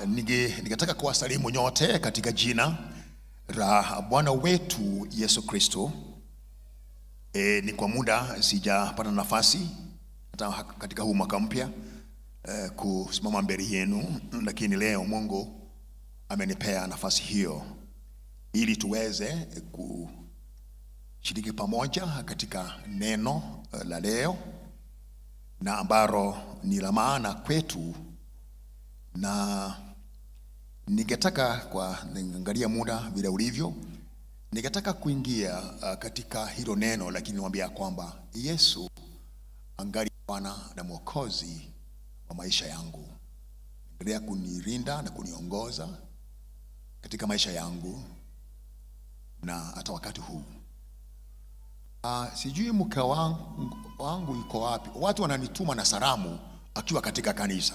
Ningetaka kuwasalimu nyote katika jina la Bwana wetu Yesu Kristo. Ni kwa muda sijapata nafasi hata katika huu mwaka mpya kusimama mbele yenu, lakini leo Mungu amenipea nafasi hiyo ili tuweze kushiriki pamoja katika neno la leo na ambalo ni la maana kwetu. Na ningetaka kwa niangalia muda vile ulivyo, ningetaka kuingia katika hilo neno, lakini niwaambia kwamba Yesu angali Bwana na Mwokozi wa maisha yangu. Endelea kunilinda na kuniongoza katika maisha yangu na hata wakati huu. Sijui mke wangu yuko wapi. Watu wananituma na salamu akiwa katika kanisa.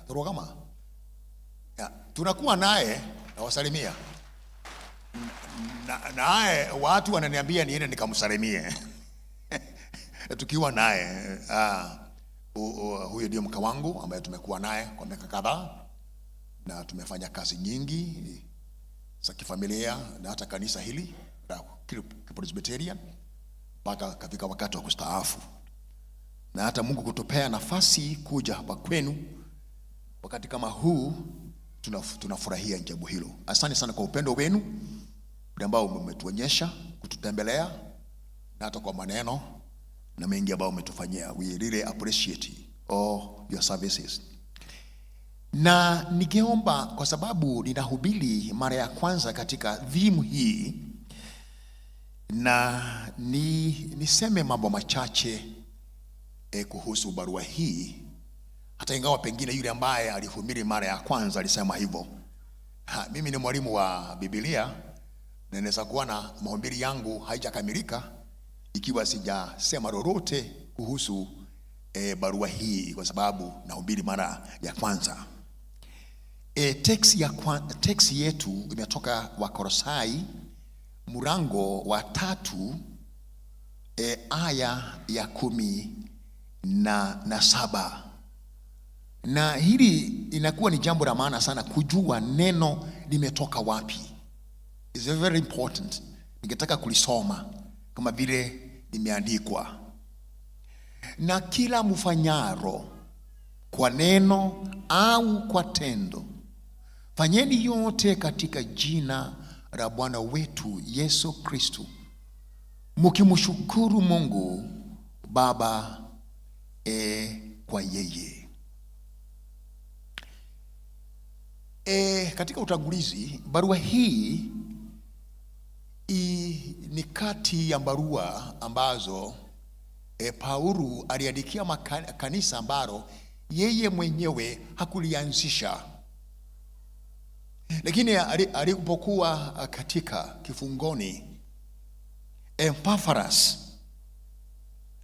Turogama. Tunakuwa naye na wasalimia. Naye watu wananiambia niende nikamsalimie. Tukiwa naye. Huyo ndio mke wangu ambaye tumekuwa naye kwa miaka kadhaa na tumefanya kazi nyingi za kifamilia na hata kanisa hili la Presbyterian mpaka kafika wakati wa kustaafu. Na hata Mungu kutupea nafasi kuja hapa kwenu wakati kama huu, tunafurahia jambo hilo. Asante sana kwa upendo wenu ambao umetuonyesha kututembelea na hata kwa maneno na mengi ambao umetufanyia. We really appreciate all your services. Na ningeomba, kwa sababu ninahubiri mara ya kwanza katika dhimu hii, na niseme mambo machache kuhusu barua hii, hata ingawa pengine yule ambaye alihubiri mara ya kwanza alisema hivyo. Mimi ni mwalimu wa Biblia na naweza kuwa na mahubiri yangu haijakamilika ikiwa sijasema lolote kuhusu barua hii, kwa sababu nahubiri mara ya kwanza. Text yetu imetoka Wakolosai mlango wa 3 aya ya 17. Na hili inakuwa ni jambo la maana sana kujua neno limetoka wapi. It's very important. Ningetaka kulisoma kama vile limeandikwa. Na kila mfanyaro kwa neno au kwa tendo, fanyeni yote katika jina la Bwana wetu Yesu Kristo, mkimshukuru Mungu Baba kwa yeye. Katika utangulizi, barua hii ni kati ya barua ambazo Paulo aliandikia kanisa ambalo yeye mwenyewe hakulianzisha. Lakini alipokuwa katika kifungoni, Epaphras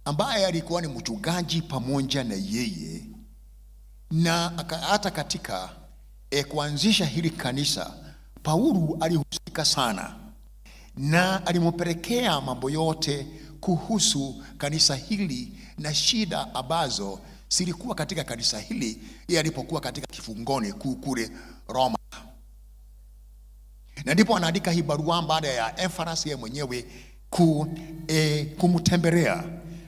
ambaye alikuwa ni mchungaji pamoja na yeye, na hata katika kuanzisha hili kanisa, Paulo alihusika sana na alimpelekea mambo yote kuhusu kanisa hili na shida ambazo zilikuwa katika kanisa hili alipokuwa katika kifungoni kule Roma. Na ndipo anaandika hii barua baada ya Epaphras yeye mwenyewe kumtembelea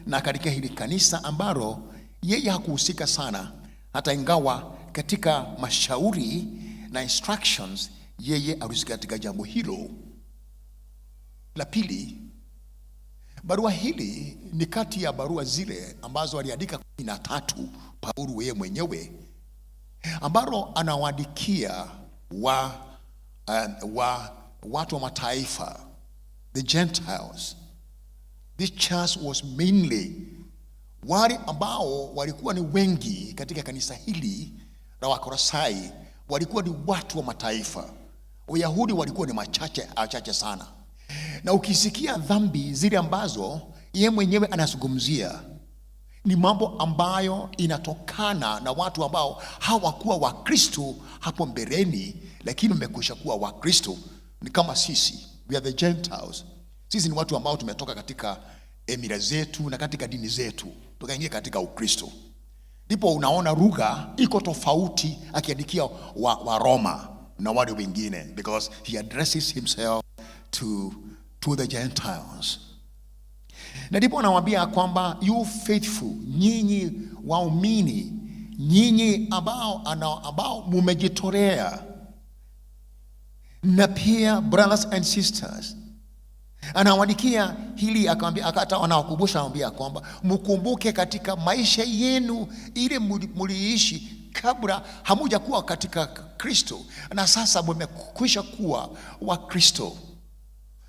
na katika hili kanisa ambalo yeye hakuhusika sana, hata ingawa katika mashauri na instructions yeye alihusika katika jambo hilo. La pili, barua hili ni kati ya barua zile ambazo aliandika 13 Paulo yeye mwenyewe, ambalo anawaandikia watu wa mataifa, the Gentiles. This church was mainly wale ambao walikuwa ni wengi katika kanisa hili la Wakolosai, walikuwa ni watu wa mataifa. Wayahudi walikuwa ni machache sana. Na ukisikia dhambi zile ambazo yeye mwenyewe anazungumzia, ni mambo ambayo inatokana na watu ambao hawakuwa Wakristo hapo mbeleni, lakini wamekwisha kuwa Wakristo. Ni kama sisi, we are the Gentiles. Sisi ni watu ambao tumetoka katika mila zetu na katika dini zetu tukaingia katika Ukristo. Ndipo unaona lugha iko tofauti akiandikia wa Roma na wale wengine, because he addresses himself to the Gentiles. Na ndipo anawaambia kwamba you faithful, nyinyi waumini, nyinyi ambao mumejitolea, na pia brothers and sisters. Anawaandikia hili akamwambia, akata anawakumbusha, anamwambia kwamba mkumbuke katika maisha yenu ile muliishi kabla hamuja kuwa katika Kristo, na sasa mmekwisha kuwa wa Kristo.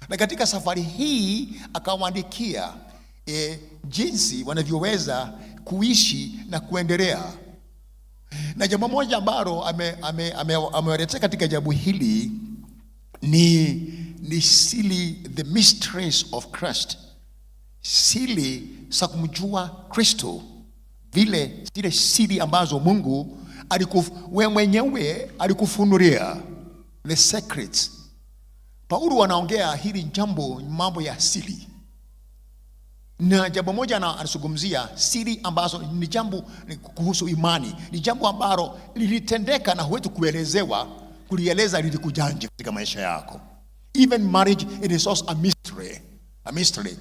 Na katika safari hii akawaandikia jinsi wanavyoweza kuishi na kuendelea. Na jambo moja ambalo amewaletea katika jambo hili ni siri, the mysteries of Christ, siri za kumjua Kristo, vile zile siri ambazo Mungu wewe mwenyewe alikufunulia, the secrets. Paulo anaongea hili jambo, mambo ya siri, na jambo moja anazungumzia siri ambazo ni jambo kuhusu imani, ni jambo ambalo lilitendeka na huwezi kuelezewa, kulieleza lilikujanje katika maisha yako. Even marriage, it is also a mystery. A mystery.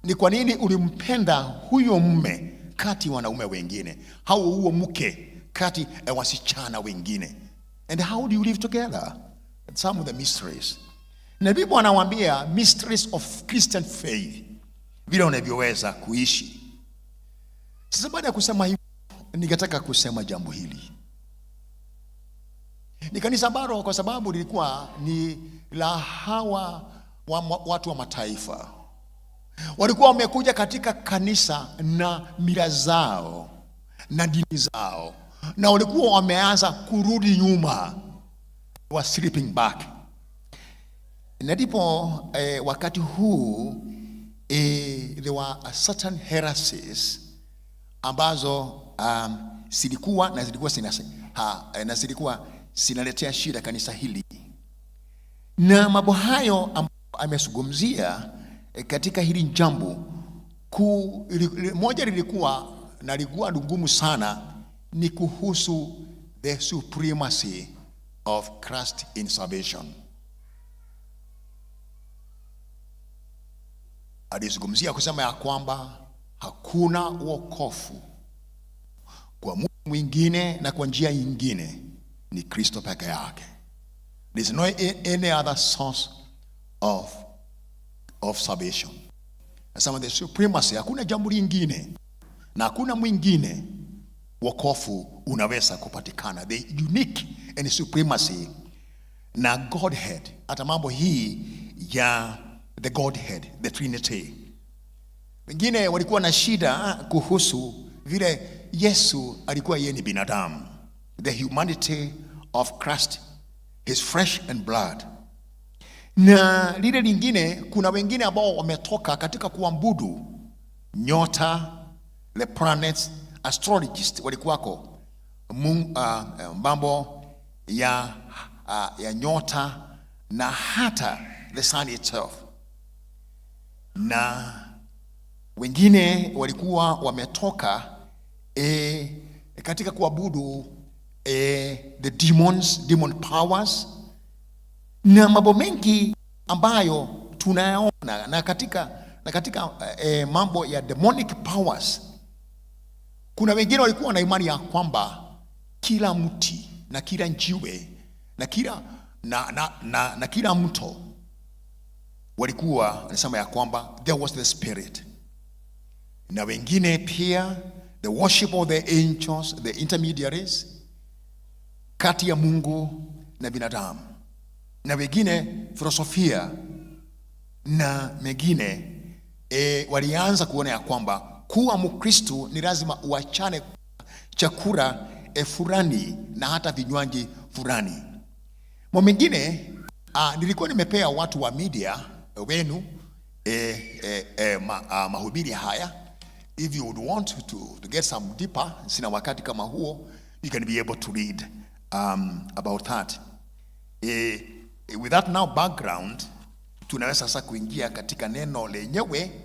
Ni kwa nini ulimpenda huyo mume kati wanaume wengine, au huo mke kati wasichana wengine, and how do you live together? That's some of the mysteries. Na Biblia anawaambia mysteries of Christian faith, vile unavyoweza kuishi. Sasa baada ya kusema hivi, ningetaka kusema jambo hili. Ni kanisa baro, kwa sababu lilikuwa ni la hawa watu wa mataifa. Walikuwa wamekuja katika kanisa na mila zao na dini zao, na walikuwa wameanza kurudi nyuma, wa slipping back. Na ndipo wakati huu there were certain heresies ambazo zilikuwa zinaletea shida kanisa hili. Na mambo hayo ambayo amezungumzia katika hili jambo moja lilikuwa na lilikuwa ngumu sana, ni kuhusu the supremacy of Christ in salvation. Alizungumzia kusema ya kwamba hakuna wokovu kwa mtu mwingine na kwa njia nyingine, ni Kristo peke yake. There's no any other source of salvation. Nasema the supremacy, hakuna jambo lingine na hakuna mwingine wokovu unaweza kupatikana. The unique and supremacy na Godhead, hata mambo hii ya the Godhead, the Trinity. Wengine walikuwa na shida kuhusu vile Yesu alikuwa yeye ni binadamu, the humanity of Christ, his flesh and blood. Na lile lingine, kuna wengine ambao wametoka katika kuabudu nyota, the planets, astrologists walikuwako, mambo ya nyota na hata the sun itself. Na wengine walikuwa wametoka katika kuabudu the demon powers, na mambo mengi ambayo tunayaona na katika mambo ya demonic powers. Kuna wengine walikuwa na imani ya kwamba kila mti na kila njiwe na kila mto walikuwa wanasema ya kwamba there was the spirit. Na wengine pia the worship of the angels, the intermediaries kati ya Mungu na binadamu. Na wengine filosofia, na mengine walianza kuona ya kwamba kuwa Mkristo ni lazima uachane chakula fulani na hata vinywaji fulani. Mwingine nilikuwa nimepea watu wa media wenu mahubiri haya. If you would want to get some deeper, sina wakati kama huo, you can be able to read about that. With that now background, tunaweza sasa kuingia katika neno lenyewe,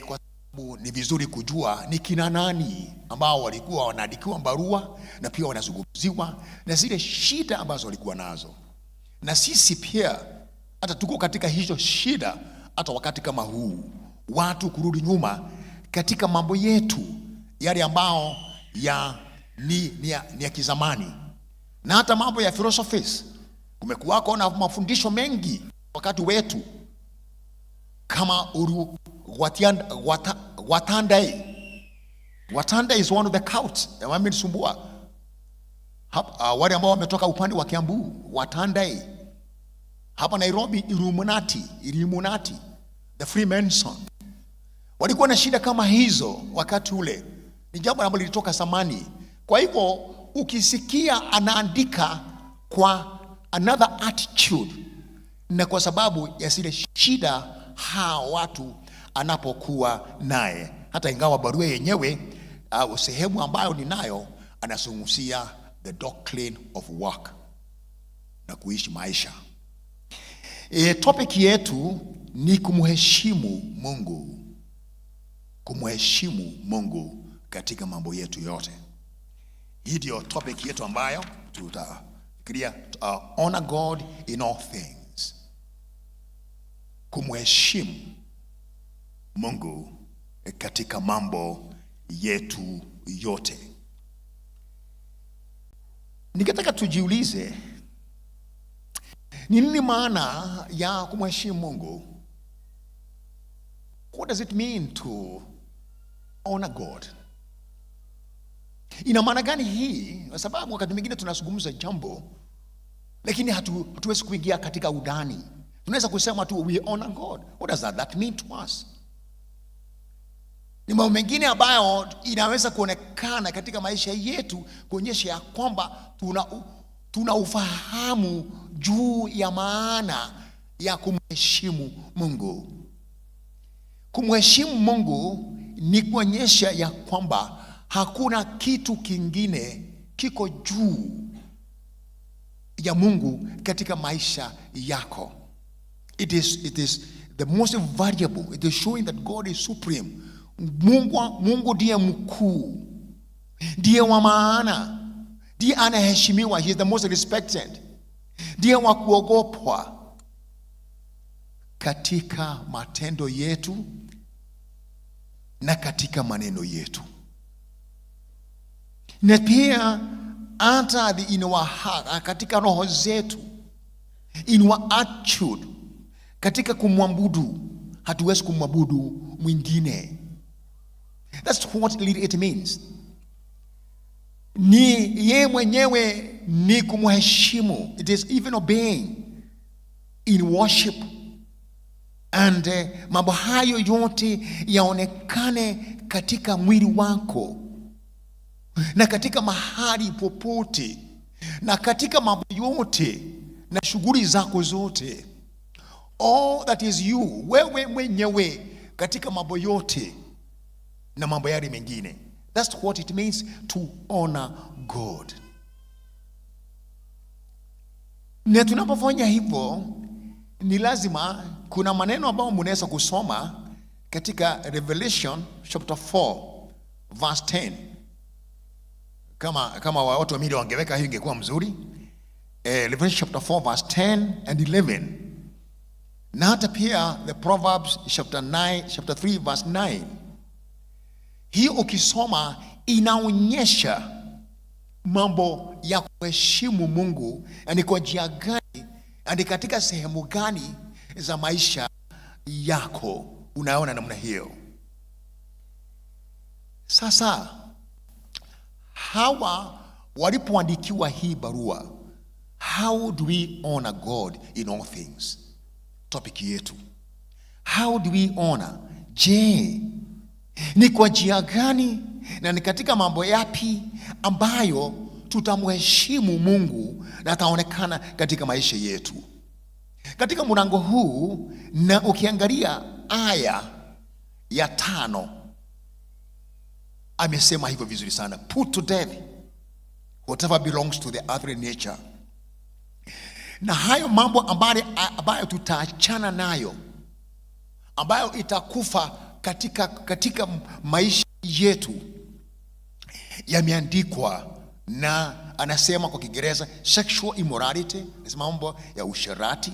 kwa ni vizuri kujua ni kina nani ambao walikuwa wanaandikiwa barua na pia wanazungumziwa na zile shida ambazo walikuwa nazo. Na sisi pia hata tuko katika hizo shida, hata wakati kama huu, watu kurudi nyuma katika mambo yetu yale ambao ni ya kizamani, na hata mambo ya philosophies. Kumekuwako na mafundisho mengi wakati wetu, kama Watandai. Watandai is one of the cults wamenisumbua wale ambao wametoka upande wa Kiambu. Watandai hapa Nairobi, Illuminati, the Freemason, walikuwa na shida kama hizo wakati ule. Ni jambo ambalo lilitoka zamani. Kwa hivyo ukisikia anaandika kwa another attitude, na kwa sababu ya zile shida hao watu anapokuwa naye, hata ingawa barua yenyewe sehemu ambayo ninayo anazungumzia the doctrine of work na kuishi maisha. Topic yetu ni kumheshimu Mungu. Kumheshimu Mungu katika mambo yetu yote. Hii ndio topic yetu ambayo tutafikiria, honor God in all things. Kumheshimu Mungu katika mambo yetu yote. Ningetaka tujiulize, ni nini maana ya kumheshimu Mungu? What does it mean to honor God? Ina maana gani hii? Kwa sababu wakati mwingine tunazungumza jambo, lakini hatuwezi kuingia katika undani. Tunaweza kusema tu we honor God. What does that mean to us? Ni mambo mengine ambayo inaweza kuonekana katika maisha yetu kuonyesha ya kwamba tuna ufahamu juu ya maana ya kumheshimu Mungu. Kumheshimu Mungu ni kuonyesha ya kwamba hakuna kitu kingine kiko juu ya Mungu katika maisha yako. It is the most valuable. It is showing that God is supreme. Mungu ndiye mkuu, ndiye wa maana, ndiye anaheshimiwa. He is the most respected, ndiye wa kuogopwa katika matendo yetu na katika maneno yetu, na pia hata in our heart, katika roho zetu, in our attitude, katika kumwabudu. Hatuwezi kumwabudu mwingine. That's what it means. Ni yeye mwenyewe ni kumheshimu. It is even obeying in worship. And mambo hayo yote yaonekane katika mwili wako na katika mahali popote na katika mambo yote na shughuli zako zote. All that is you, wewe mwenyewe katika mambo yote na mambo yale mengine. That's what it means to honor God. Na tunapofanya hivyo, ni lazima, kuna maneno ambayo mnaweza kusoma katika Revelation chapter 4 verse 10. Kama watu wa media wangeweka hiyo ingekuwa mzuri. Revelation chapter 4 verse 10 and 11. Na hata pia the Proverbs chapter 3 verse 9. Hii ukisoma inaonyesha mambo ya kuheshimu Mungu, ni kwa njia gani, ni katika sehemu gani za maisha yako unaona namna hiyo. Sasa hawa walipoandikiwa hii barua, how do we honor God in all things? Topic yetu, how do we honor? Je, ni kwa njia gani na ni katika mambo yapi ambayo tutamheshimu Mungu na ataonekana katika maisha yetu? Katika mlango huu, na ukiangalia aya ya 5, amesema hivyo vizuri sana. Put to death whatever belongs to the earthly nature. Na hayo mambo ambayo tutaachana nayo, ambayo itakufa katika maisha yetu yameandikwa, na anasema kwa Kiingereza sexual immorality, nasema mambo ya usherati.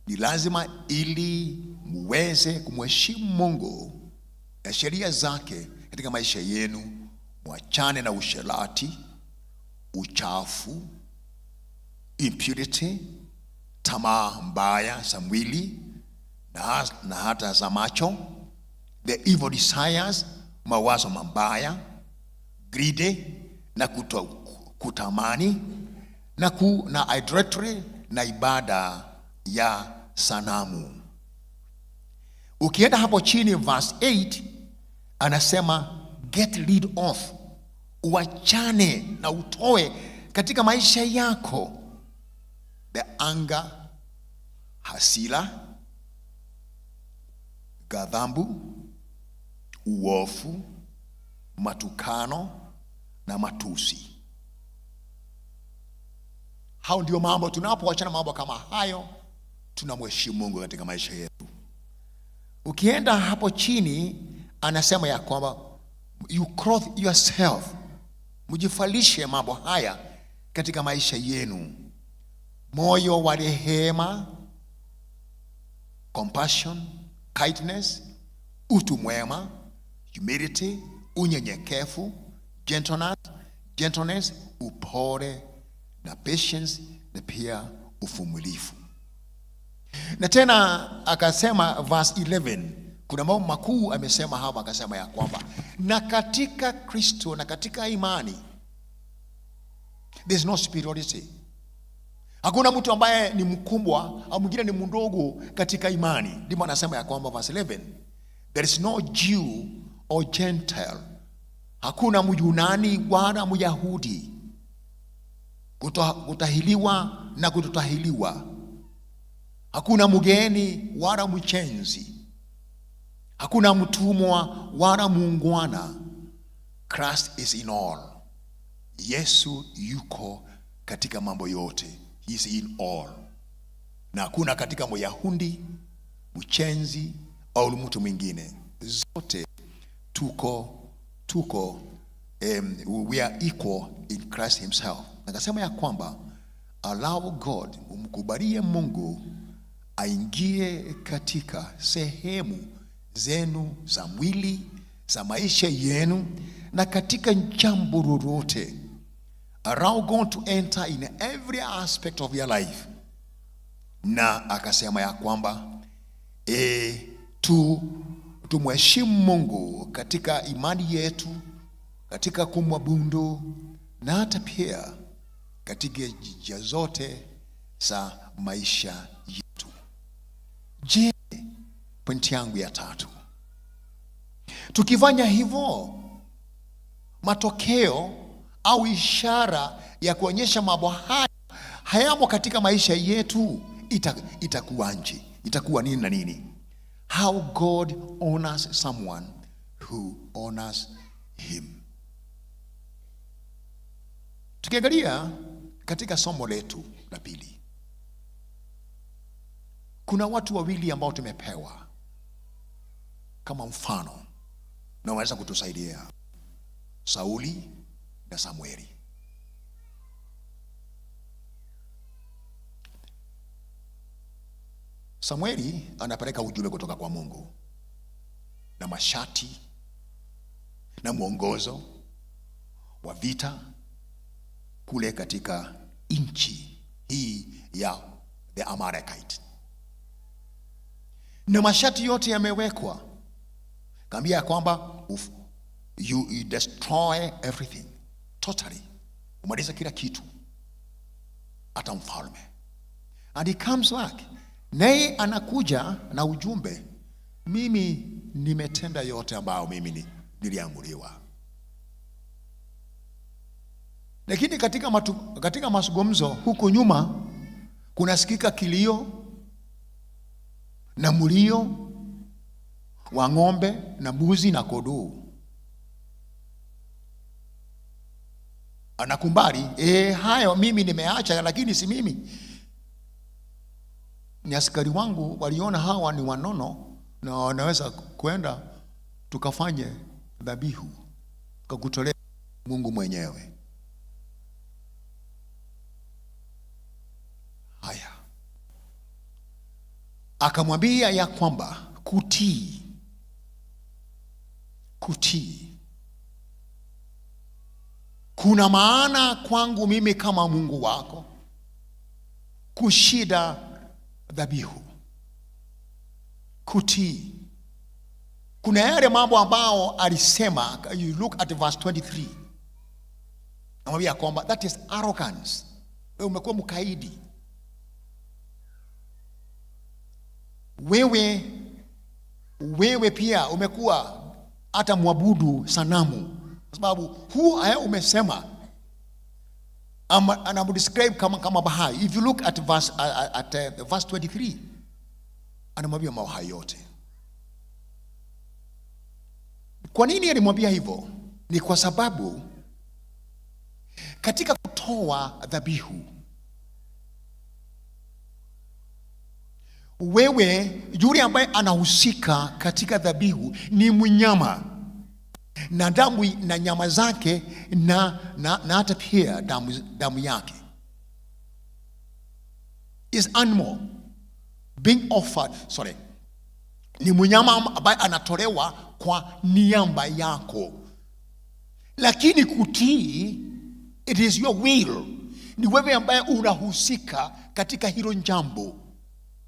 Ni lazima ili muweze kumheshimu Mungu na sheria zake katika maisha yenu, mwachane na usherati, uchafu, impurity, tamaa mbaya za mwili na hata za macho, the evil desires, mawazo mabaya, greed na kutamani na idolatry na ibada ya sanamu. Ukienda hapo chini verse 8 anasema get rid of, uachane na utoe katika maisha yako the anger, hasira, ghadhabu, uovu, matukano na matusi. Hao ndio mambo, tunapoachana mambo kama hayo tunamheshimu Mungu katika maisha yetu. Ukienda hapo chini anasema ya kwamba you clothe yourself, mjifalishe mambo haya katika maisha yenu: moyo wa rehema, compassion, kindness, utu mwema, humility, unyenyekevu, gentleness, upole na patience, na pia uvumilivu. Na tena akasema verse 11, kuna mambo makuu amesema hapa, akasema ya kwamba na katika Kristo na katika imani there's no superiority. Hakuna mtu ambaye ni mkubwa au mwingine ni mdogo katika imani. Ndipo anasema ya kwamba verse 11, there is no Jew or Gentile, hakuna Myunani wala Myahudi, kutahiliwa na kutotahiliwa, hakuna mgeni wala mchenzi, hakuna mtumwa wala muungwana. Christ is in all. Yesu yuko katika mambo yote. He is in all. Na hakuna katika Myahudi, mchenzi au mtu mwingine. Zote we are equal in Christ himself. Nakasema ya kwamba allow God, umkubalie Mungu aingie katika sehemu zenu za mwili, za maisha yenu, na katika jambo lolote. Allow God to enter in every aspect of your life. Na akasema ya kwamba tumheshimu Mungu katika imani yetu, katika kumwabudu, na hata pia katika njia zote za maisha yetu. Je, pointi yangu ya tatu, tukifanya hivyo, matokeo au ishara ya kuonyesha mambo haya hayamo katika maisha yetu itakuwaje? Itakuwa nini na nini? How God honors someone who honors him. Tukiangalia katika somo letu la pili, kuna watu wawili ambao tumepewa kama mfano na wanaweza kutusaidia: Sauli na Samueli. Samueli anapeleka ujumbe kutoka kwa Mungu na mashati na mwongozo wa vita kule katika nchi hii ya the Amalekite. Na mashati yote yamewekwa, kaambia ya kwamba you destroy everything totally, umaliza kila kitu, hata mfalme. And he comes back, naye anakuja na ujumbe: mimi nimetenda yote ambayo mimi niliamuliwa. Lakini katika mazungumzo huko nyuma kunasikika kilio na mlio wa ng'ombe na mbuzi na kondoo. Anakumbali, hayo mimi nimeacha, lakini si mimi. Ni askari wangu waliona hawa ni wanono na wanaweza kwenda tukafanye dhabihu, tukakutolea Mungu mwenyewe. Haya, akamwambia ya kwamba kutii kuna maana kwangu mimi kama Mungu wako kushida dhabihu. Kutii, kuna yale mambo ambao alisema. You look at verse 23, anamwambia kwamba that is arrogance. Wewe umekuwa mkaidi, wewe pia umekuwa hata mwabudu sanamu, kwa sababu umesema anamdescribe kama bahai. If you look at verse 23, anamwambia mambo hayo yote. Kwa nini alimwambia hivyo? Ni kwa sababu katika kutoa dhabihu, wewe yule ambaye anahusika katika dhabihu ni mnyama na damu na nyama zake na hata pia damu yake is animal being offered. Ni mnyama ambaye anatolewa kwa niaba yako. Lakini kutii, it is your will. Ni wewe ambaye unahusika katika hilo jambo.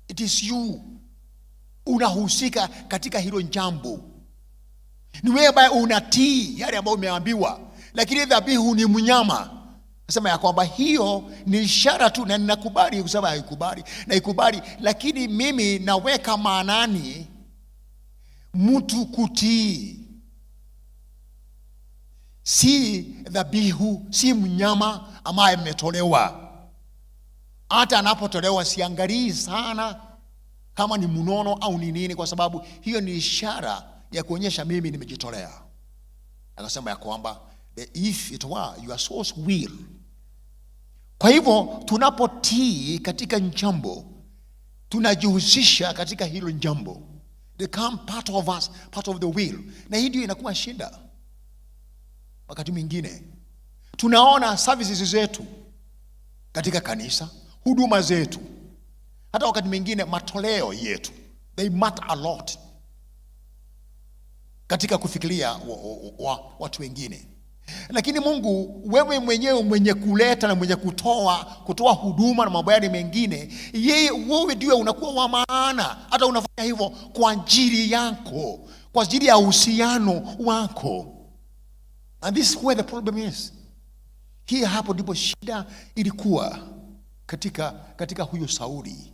It is you. Unahusika katika hilo jambo. Ni wewe ambaye unatii yale ambayo umeambiwa. Lakini dhabihu ni mnyama. Nasema ya kwamba hiyo ni ishara tu, na ninakubali kusema naikubali, lakini mimi naweka maanani mtu kutii. Si dhabihu, si mnyama ambaye ametolewa. Hata anapotolewa siangalii sana kama ni mnono au ni nini, kwa sababu hiyo ni ishara ya kuonyesha mimi nimejitolea. Akasema ya kwamba if it were your source will. Kwa hivyo tunapotii katika jambo, tunajihusisha katika hilo jambo. They become part of us, part of the will. Na hii ndio inakuwa shida. Wakati mwingine tunaona services zetu katika kanisa, huduma zetu, hata wakati mwingine matoleo yetu, they matter a lot katika kufikiria watu wengine. Lakini Mungu, wewe mwenyewe mwenye kuleta na mwenye kutoa huduma na mambo yale mengine, wewe ndio unakuwa wa maana. Hata unafanya hivyo kwa ajili yako, kwa ajili ya uhusiano wako. And this is where the problem is. Hii hapo ndipo shida ilikuwa katika huyo Sauli.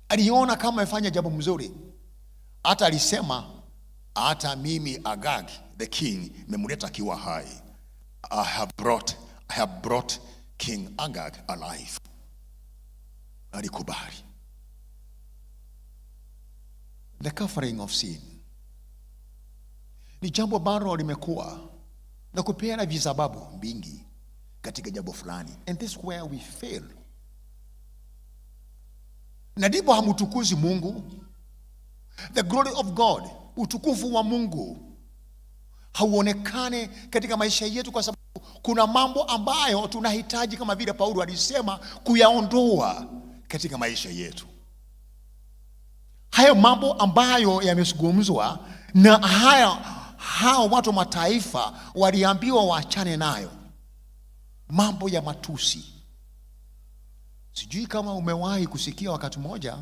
Aliona kama amefanya jambo mzuri. Hata alisema, hata mimi Agag the king memuleta akiwa hai. I have brought King Agag alive. Alikubali. The covering of sin ni jambo ambalo limekuwa na kupeana visababu vingi katika jambo fulani, and this is where we fail. Na ndipo hamutukuzi Mungu. The glory of God, utukufu wa Mungu hauonekane katika maisha yetu, kwa sababu kuna mambo ambayo tunahitaji, kama vile Paulo alisema, kuyaondoa katika maisha yetu. Hayo mambo ambayo yamezungumzwa na hao watu mataifa waliambiwa waachane nayo. Mambo ya matusi. Sijui kama umewahi kusikia wakati mmoja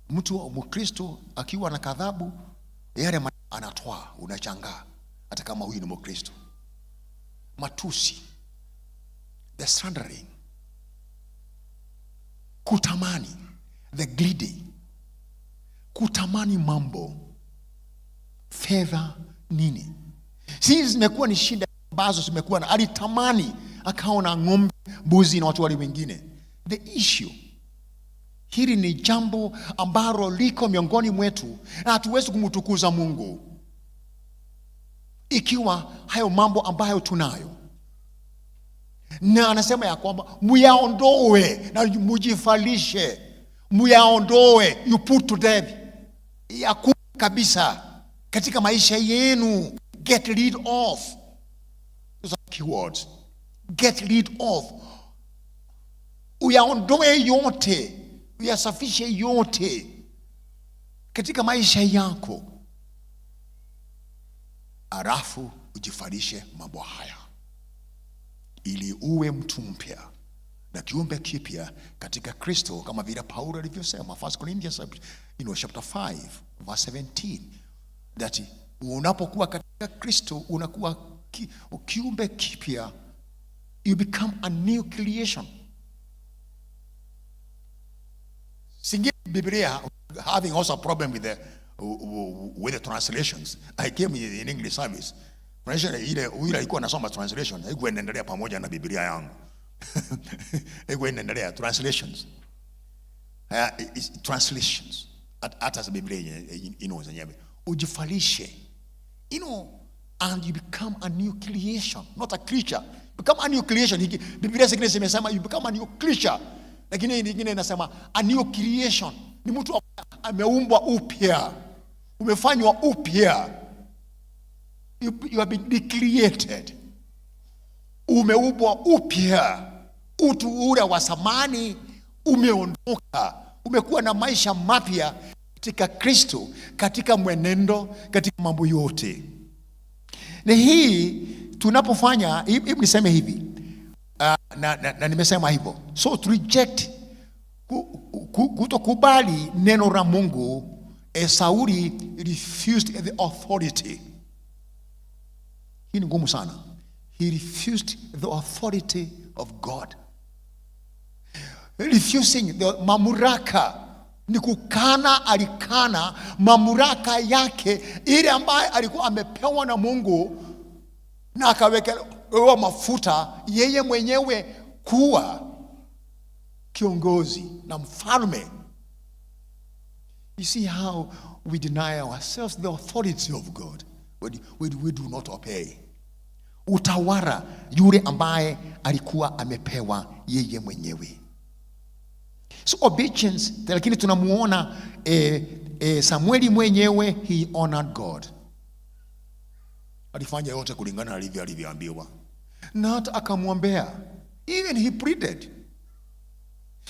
mtu Mkristo akiwa na kadhabu yale anatoa, unachangaa hata kama huyu ni Mkristo. Matusi, the slandering, kutamani, the greedy, kutamani mambo, fedha, nini. Sisi zimekuwa ni shida ambazo zimekuwa na alitamani akaona ng'ombe, mbuzi na watu wale wengine. The issue, hili ni jambo ambalo liko miongoni mwetu, na hatuwezi kumtukuza Mungu ikiwa hayo mambo ambayo tunayo. Na anasema ya kwamba muyaondoe na mujifalishe. Muyaondoe, you put to death. ya kabisa katika maisha yenu. Get rid of. Those are keywords. Get rid of. Uyaondoe yote, uyasafishe yote katika maisha yako, alafu ujifarishe mambo haya ili uwe mtu mpya na kiumbe kipya katika Kristo, kama vile Paulo alivyosema 1 Corinthians chapter 5 verse 17, that unapokuwa katika Kristo unakuwa kiumbe kipya. You become a new creation. Singe Biblia having also a problem with the translations. I came in English service. Ile ilikuwa nasoma translation, haikuwa inaendelea pamoja na Biblia yangu. Haikuwa inaendelea translations. Translations. Hata za Biblia zenyewe. Ujifalishe. And you become a new creation, not a creature. Become a new creation. Biblia zingine zimesema you become a new creature. Lakini nyingine inasema a new creation. Ni mtu ameumbwa upya. Umefanywa upya. You have been recreated. Umeumbwa upya. Utu ule wa zamani umeondoka. Umekuwa na maisha mapya katika Kristo, katika mwenendo, katika mambo yote. Na hii tunapofanya, hebu niseme hivi, na nimesema hivyo. So to reject, kutokubali neno la Mungu, Sauli refused the authority. Hii ni ngumu sana. He refused the authority of God. Refusing the mamlaka ni kukana, alikana mamlaka yake ile ambaye alikuwa amepewa na Mungu, na akawekewa mafuta yeye mwenyewe kuwa kiongozi na mfalme. You see how we deny ourselves the authority of God when we do not obey utawala yule ambaye alikuwa amepewa yeye mwenyewe. So obedience, lakini tunamuona Samueli mwenyewe, he honored God. Alifanya yote kulingana na alivyoambiwa. Na hata akamwombea. Even he pleaded.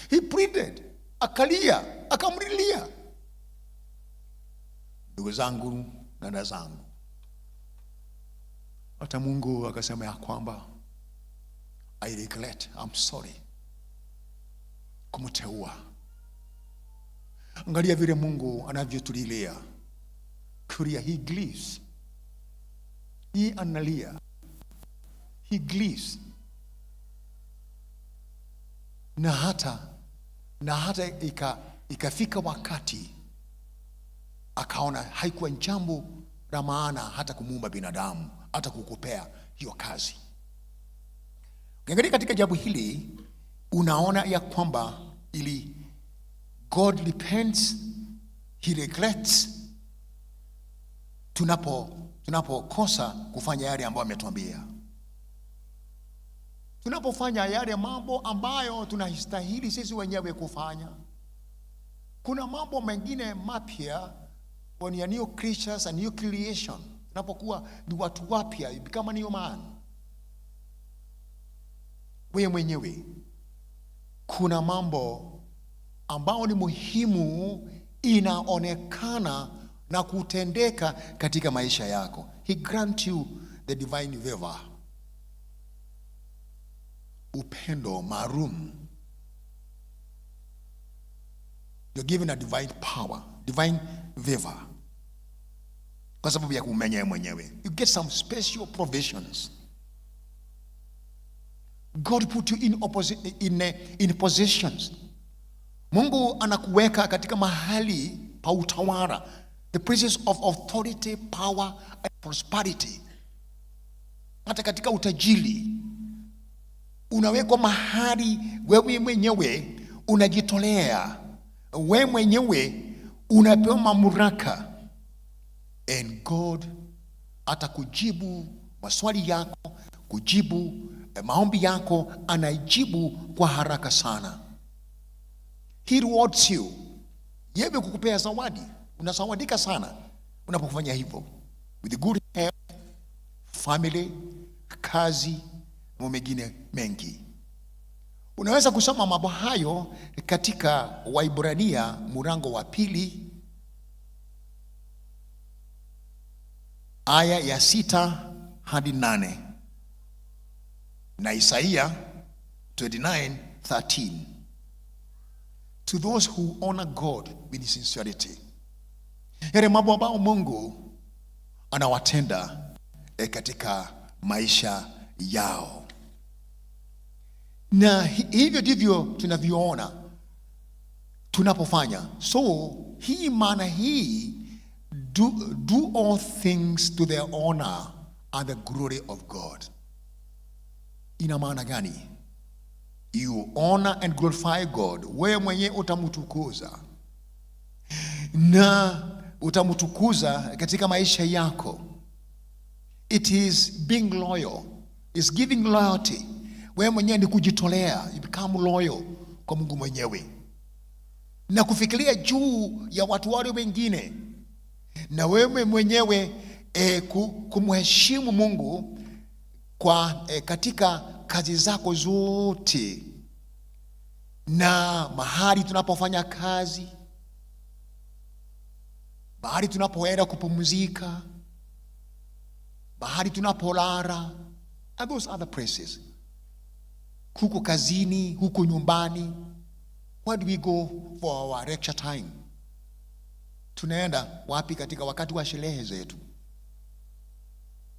He pleaded. Akalia, akamlilia. Ndugu zangu na dada zangu, hata Mungu akasema ya kwamba I regret, I'm sorry kumteua. Angalia vile Mungu anavyotulilia. Kulia, he grieves. He analia. He grieves. Na hata ikafika wakati akaona haikuwa jambo la maana hata kumuumba binadamu, hata kukupea hiyo kazi. Ukiangalia katika jambo hili unaona ya kwamba ili God repents, he regrets tunapokosa kufanya yale ambayo ametuambia. Tunapofanya yale mambo ambayo tunastahili sisi wenyewe kufanya. Kuna mambo mengine mapya, when you are new creatures, a new creation. Tunapokuwa ni watu wapya, you become a new man. Wewe mwenyewe kuna mambo ambao ni muhimu inaonekana na kutendeka katika maisha yako. He grant you the divine favor. Upendo maalum. You're given a divine power, divine favor. Kwa sababu ya kumenya mwenyewe. You get some special provisions. God put you in positions. Mungu anakuweka katika mahali pa utawala. The places of authority, power and prosperity. Hata katika utajiri unawekwa mahali wewe mwenyewe unajitolea. Wewe mwenyewe unapewa mamlaka. And God atakujibu maswali yako, kujibu maombi yako, anajibu kwa haraka sana. He rewards you. Yeye kukupea zawadi. Unasawadika sana unapofanya hivyo. With good health, family, kazi, mambo mengine mengi. Unaweza kusoma mambo hayo katika Waibrania mlango wa 2 aya ya 6 hadi 8 na Isaiah 29:13. To those who honor God with sincerity. Yale mambo ambayo Mungu anawatenda katika maisha yao. Na hivyo ndivyo tunavyoona tunapofanya. So hii maana hii, do all things to the honor and the glory of God. Ina maana gani? You honor and glorify God. Wewe mwenyewe utamtukuza na utamtukuza katika maisha yako. It is being loyal. It's giving loyalty. Wewe mwenyewe ni kujitolea. You become loyal kwa Mungu mwenyewe. Na kufikiria juu ya watu wale wengine. Na wewe mwenyewe kumheshimu Mungu kwa katika kazi zako zote. Na mahali tunapofanya kazi, mahali tunapoenda kupumzika, mahali tunapolala, and those other places. Huko kazini, huko nyumbani. Where do we go for our lecture time? Tunaenda wapi katika wakati wa sherehe zetu?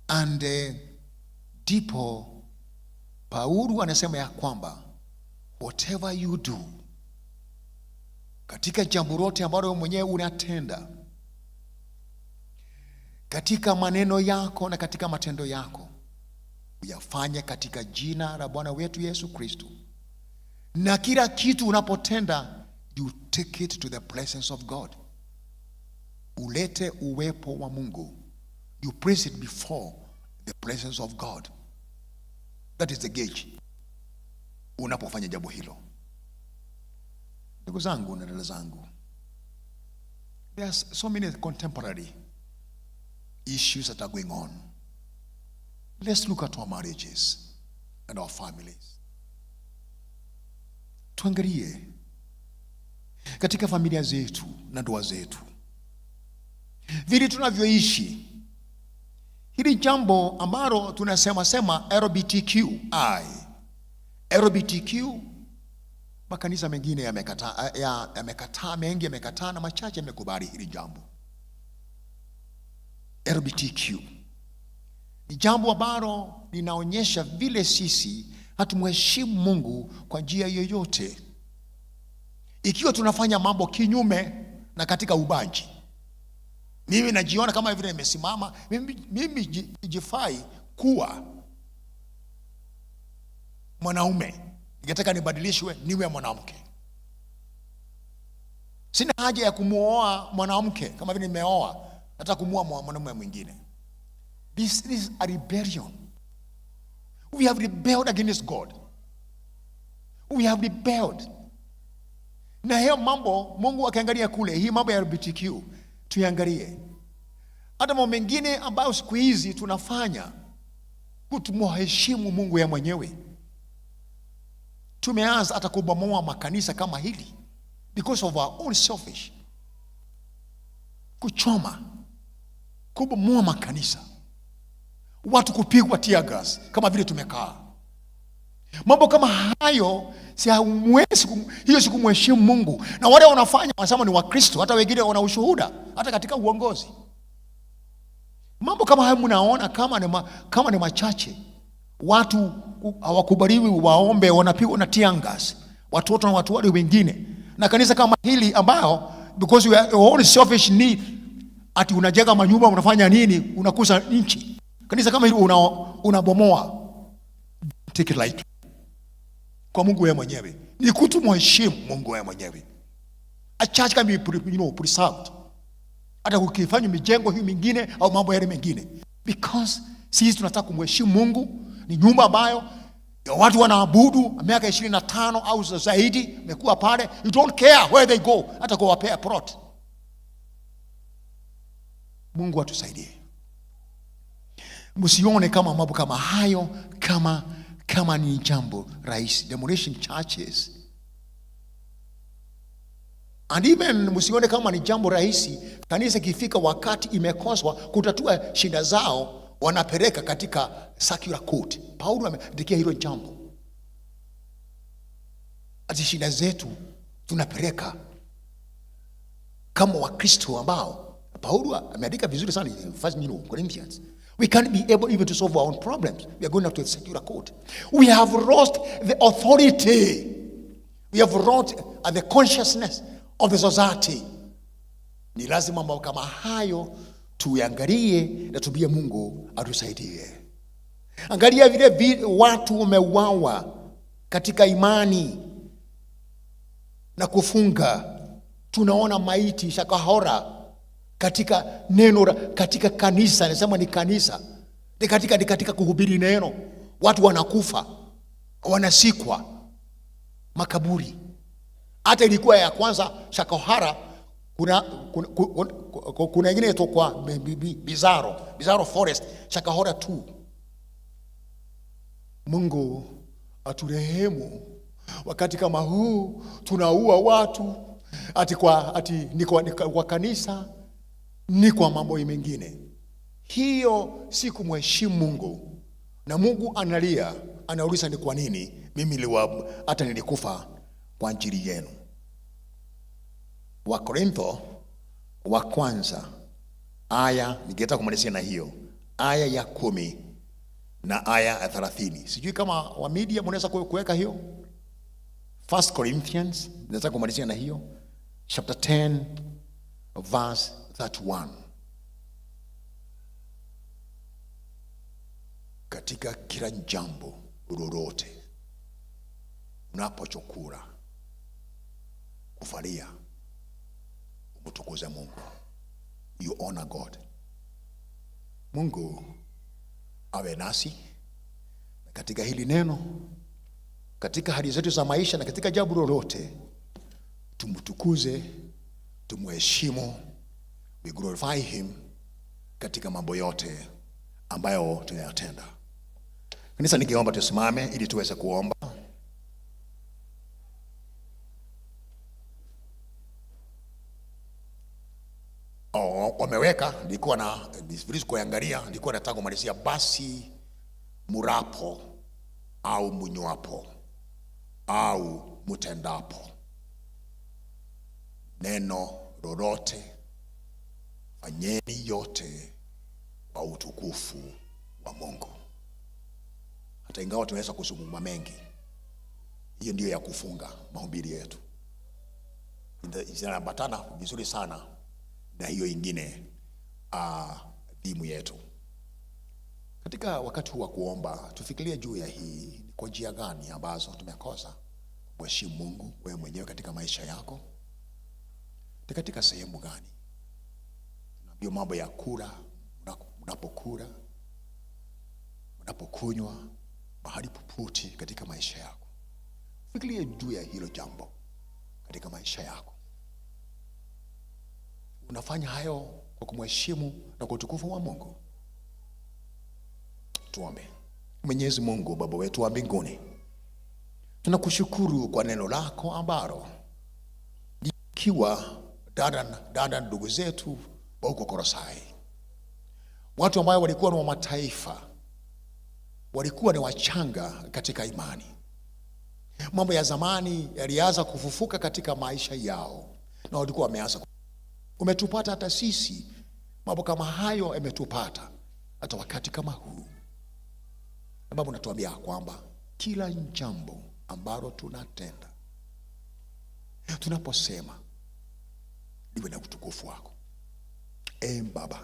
And ndipo Paulo anasema ya kwamba whatever you do, katika jambo lote ambalo mwenyewe unatenda, katika maneno yako na katika matendo yako, uyafanye katika jina la Bwana wetu Yesu Kristo. Na kila kitu unapotenda, you take it to the presence of God. Ulete uwepo wa Mungu. You place it before the presence of God. That is the gauge unapofanya jambo hilo. Ndugu zangu na dada zangu, there's so many contemporary issues that are going on. Let's look at our marriages and our families. Tuangalie katika familia zetu na ndoa zetu, vile tunavyoishi. Hili jambo ambalo tunasema LGBTQ, makanisa mengine yamekataa, mengi yamekataa na machache yamekubali hili jambo. LGBTQ ni jambo ambalo linaonyesha vile sisi hatumheshimu Mungu kwa njia yoyote. Ikiwa tunafanya mambo kinyume na katika ubanji, mimi najiona kama vile nimesimama, mimi jifai kuwa mwanaume, ningetaka nibadilishwe niwe mwanamke. Sina haja ya kumuoa mwanamke kama vile nimeoa, nataka kumuoa mwanamume mwingine. This is a rebellion. We have rebelled against God. We have rebelled. Na hiyo mambo Mungu akiangalia kule, hii mambo ya LGBTQ tuangalie. Hata mambo mengine ambayo siku hizi tunafanya kutumheshimu Mungu ya mwenyewe. Tumeanza hata kubomoa makanisa kama hili because of our own selfish. Kuchoma, kubomoa makanisa, watu kupigwa tear gas kama vile tumekaa. Mambo kama hayo si hamwezi, hiyo si kumheshimu Mungu. Na wale wanafanya wanasema ni Wakristo, hata wengine wana ushuhuda hata katika uongozi. Mambo kama hayo mnaona kama ni machache. Watu hawakubaliwi waombe, wanapigwa na tear gas, watoto na watu wale wengine. Na kanisa kama hili ambao because we are all selfish need, ati unajenga manyumba, unafanya nini, unakuza nchi. Kanisa kama hili unabomoa. Take it lightly. Kwa Mungu yeye mwenyewe ni kutumheshimu Mungu yeye mwenyewe. A church can be preserved. Hata ukifanya mijengo hii mingine au mambo yale mengine, because sisi tunataka kumheshimu Mungu. Ni nyumba ambayo watu wanaabudu miaka 25 au zaidi, imekuwa pale. You don't care where they go, hata kwa wapea plot. Mungu atusaidie. Msione kama mambo kama hayo kama ni jambo rahisi. Demolition churches, and even msione kama ni jambo rahisi. Kanisa kifika wakati imekoswa kutatua shida zao, wanapeleka katika secular court. Paulo ameandikia hilo jambo, ati shida zetu tunapeleka kama Wakristo ambao Paulo ameandika vizuri sana in 1 Corinthians. We can't be able even to solve our own problems. We are going up to the secular court. We have lost the authority. We have lost the consciousness of the society. Ni lazima mambo kama hayo tuangalie na tubie Mungu atusaidie. Angalia vile watu wameuawa katika imani na kufunga. Tunaona maiti Shakahora katika neno, katika kanisa. Nasema ni kanisa, ni katika kuhubiri neno. Watu wanakufa, wanasikwa makaburi. Hata ilikuwa ya kwanza Shakahora, kuna ingine itokwa Bizarro Forest, Shakahora 2. Mungu aturehemu wakati kama huu tunaua watu ni kwa kanisa, ni kwa mambo mengine. Hiyo si kumheshimu Mungu. Na Mungu analia, anauliza ni kwa nini mimi hata nilikufa kwa ajili yenu. Wakorintho wa kwanza aya, ningetaka kumalizia na hiyo aya ya 10 na aya ya 30. Sijui kama wa media mnaweza kuweka hiyo 1 Corinthians, nataka kumalizia na hiyo chapter 10 verse 31. Katika kila jambo lolote unapochukura kufalia, umtukuze Mungu. You honor God. Mungu awe nasi katika hili neno, katika hali zetu za maisha na katika jambo lolote. Tumtukuze, tumheshimu, we glorify him katika mambo yote ambayo tunayatenda. Kanisa, ningeomba tusimame ili tuweze kuomba. Wameweka, nilikuwa na disipline kuangalia, nilikuwa nataka kumalizia basi murapo au munywapo au mutendapo neno lolote, fanyeni yote kwa utukufu wa Mungu. Hata ingawa tunaweza kuzungumza mengi, hiyo ndio ya kufunga mahubiri yetu. Zinaambatana vizuri sana na hiyo ingine dhimu yetu. Katika wakati huu wa kuomba, tufikirie juu ya hii, kwa njia gani ambazo tumekosa kuheshimu Mungu wewe mwenyewe katika maisha yako. Katika sehemu gani? Ndio mambo ya kula, unapokula, unapokunywa, mahali popote katika maisha yako. Fikirie juu ya hilo jambo katika maisha yako. Unafanya hayo kwa kumheshimu na kwa utukufu wa Mungu. Tuombe. Mwenyezi Mungu, Baba wetu wa mbinguni, tunakushukuru kwa neno lako ambalo likiwa dada ndugu zetu wa huko Kolosai, watu ambao walikuwa ni wa mataifa, walikuwa ni wachanga katika imani. Mambo ya zamani yalianza kufufuka katika maisha yao na walikuwa wameanza. Umetupata hata sisi, mambo kama hayo yametupata hata wakati kama huu. Sababu natuambia kwamba kila jambo ambalo tunatenda, tunaposema, liwe na utukufu wako. Baba,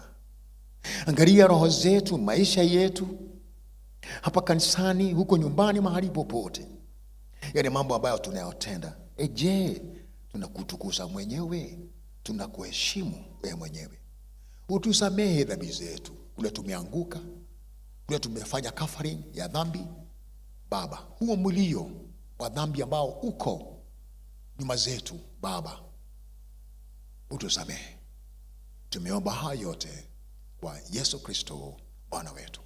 angalia roho zetu, maisha yetu, hapa kanisani, huko nyumbani, mahali popote, yale mambo ambayo tunayotenda. Je, tunakutukuza mwenyewe? Tunakuheshimu wewe mwenyewe? Utusamehe dhambi zetu, kule tumeanguka, kule tumefanya kafari ya dhambi. Baba, huo mlio wa dhambi ambao uko nyuma zetu, Baba, utusamehe. Tumeomba hayo yote kwa Yesu Kristo Bwana wetu.